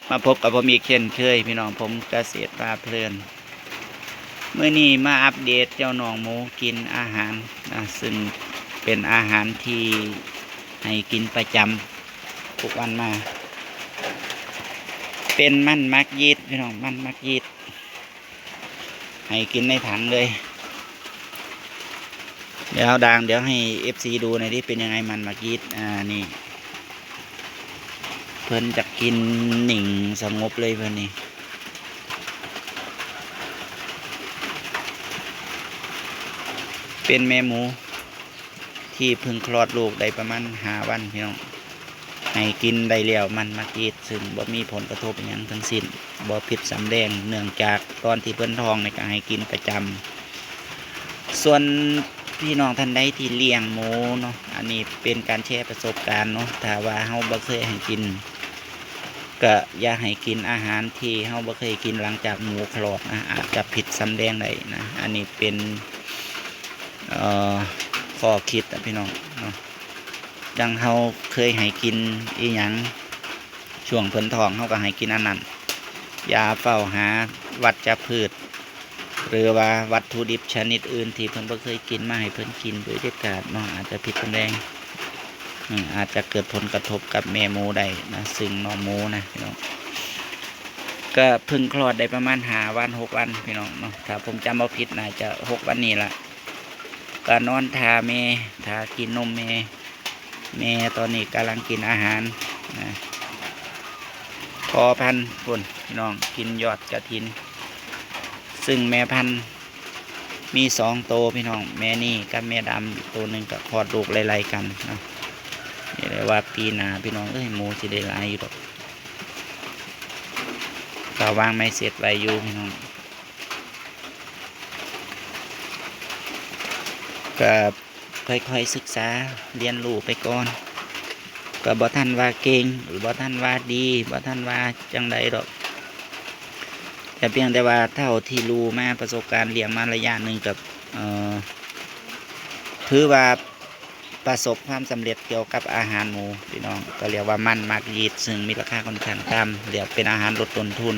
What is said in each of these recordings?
มาพบกับผมอีกเช่นเคยพี่น้องผมเกษตรพาเพลินเมื่อนี้มาอัปเดตเจ้าหนองหมูกินอาหารซึ่งเป็นอาหารที่ให้กินประจำทุกวันมาเป็นมันมักยีดพี่น้องมันมักยีดให้กินในถังเลยเดี๋ยวให้ FC ดูหน่อยที่เป็นยังไงมันมักยีดนี่เพิ่นจะกินหนิ่งสงบเลยเพิ่นนี่เป็นแม่หมูที่เพิ่งคลอดลูกได้ประมาณ5 วันพี่น้องให้กินได้แล้วมันมักยีดซึ่งบ่มีผลกระทบอย่างทั้งสิ้นบ่ผิดสำแดงเนื่องจากตอนที่เพิ่นท้องในการให้กินประจำส่วนพี่น้องท่านใดที่เลี้ยงหมูเนาะอันนี้เป็นการแชร์ประสบการณ์เนาะถ้าว่าเฮาบ่เคยให้กินก็อย่าให้กินอาหารที่เฮาบ่เคยกินหลังจากหมูคลอดนะอาจจะผิดสำแดงได้นะอันนี้เป็นข้อคิดพี่น้องเนาะดังเฮาเคยให้กินอีหยังช่วงเพิ่นท้องเฮาก็ให้กินอันนั้นอย่าเฝ้าหาวัชพืชหรือว่าวัตถุดิบชนิดอื่นที่เพิ่นบ่เคยกินมาให้เพิ่นกินโดยเด็ดขาดเนาะอาจจะผิดสำแดงอาจจะเกิดผลกระทบกับแม่หมูได้นะซึ่งน้องหมูนะพี่น้องก็เพิ่งคลอดได้ประมาณ5 วัน6 วันพี่น้องเนาะถ้าผมจำไม่ผิดน่าจะ6 วันนี้ละก็นอนทาแม่ทากินนมแม่ตอนนี้กำลังกินอาหารนะพอพันธุ์คนพี่น้องกินยอดกระถินซึ่งแม่พันธุ์มี2 โตพี่น้องแม่นี่กับแม่ดำตัวหนึ่งกับคลอดลูกไล่ๆกันนะนี่เลยว่าปีหน้าพี่น้องหมูสิได้หลายอยู่ดอกก็วางไม่เสร็จไว้อยู่พี่น้องก็ค่อยๆศึกษาเรียนรู้ไปก่อนก็บ่ทันว่าเก่งหรือบ่ทันว่าดีบ่ทันว่าจังใดดอกแต่เพียงแต่ว่าเท่าที่รู้มาประสบการณ์เลี้ยงมาระยะหนึ่งกับถือว่าประสบความสำเร็จเกี่ยวกับอาหารหมูพี่น้องก็เรียกว่ามันมักยีดซึ่งมีราคาค่อนข้างต่ำเรียกเป็นอาหารลดต้นทุน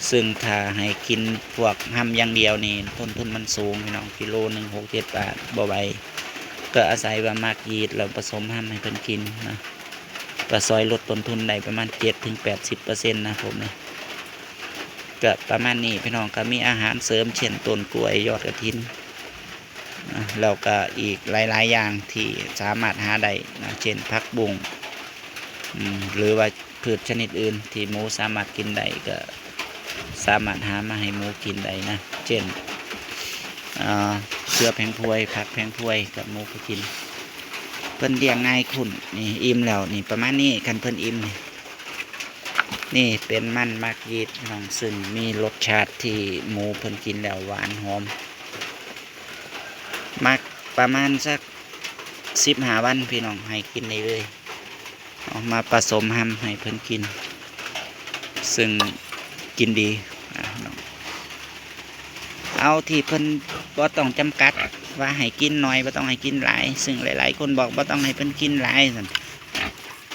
ซึ่งถ้าให้กินพวกห้ำอย่างเดียวนี่ต้นทุนมันสูงพี่น้องกิโลหนึ่ง6-7 บาทบ่ไหวก็อาศัยว่ามักยีดเราผสมห้ำให้เพิ่นกินนะก็ซอยลดต้นทุนได้ประมาณ 7-80% นะผมเนี่ยก็ประมาณนี้พี่น้องก็มีอาหารเสริมเช่นต้นกล้วยยอดกระถินแล้วก็อีกหลายๆอย่างที่สามารถหาได้นะเช่นผักบุ้งหรือว่าพืชชนิดอื่นที่หมูสามารถกินได้ก็สามารถหามาให้หมูกินได้นะเช่นเสือแผงพวยผักแผงพวยกับหมูก็กินเพิ่นเลี้ยงง่ายคุณนี่อิ่มแล้วนี่ประมาณนี้คันเพิ่นอิ่มนี่เป็นมันมักยีดน้องซึ่งมีรสชาติที่หมูเพิ่นกินแล้วหวานหอมมักประมาณสัก15 วันพี่น้องให้กินได้เลยเอามาผสมห้ำให้เพิ่นกินซึ่งกินดีเอาที่เพิ่นบ่ต้องจำกัดว่าให้กินน้อยบ่ต้องให้กินหลายซึ่งหลายๆคนบอกบ่ต้องให้เพิ่นกินหลายสั่น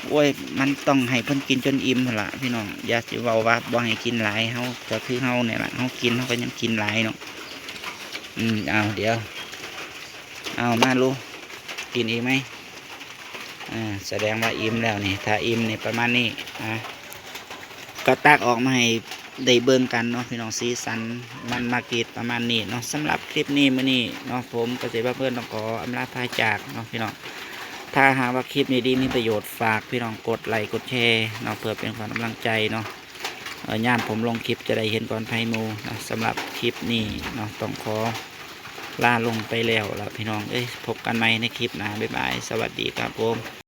โอ้ยมันต้องให้เพิ่นกินจนอิ่มพุ่นล่ะพี่น้องอย่าสิเว้าว่าบ่ให้กินหลายเฮาก็คือเฮาเนี่ยล่ะเฮากินเฮาก็ยังกินหลายเนาะเอาเดี๋ยวเอามาลูกกินอีกไหมแสดงว่าอิ่มแล้วนี่ถ้าอิ่มนี่ประมาณนี้ก็ตักออกมาให้ได้เบิ่งกันเนาะพี่น้องสีสันมันมากีดประมาณนี้เนาะสำหรับคลิปนี้มื้อนี้เนาะผมเกษตรเพื่อนต้องขออำลาพาจากเนาะพี่น้องถ้าหากว่าคลิปนี้ดีมีประโยชน์ฝากพี่น้องกดไลค์กดแชร์เนาะเพื่อเป็นความกำลังใจเนาะย่ามผมลงคลิปจะได้เห็นก่อนไผหมู่นะสำหรับคลิปนี้เนาะต้องขอลาลงไปแล้วล่ะพี่น้องพบกันใหม่ในคลิปหน้าบ๊ายบายสวัสดีครับผม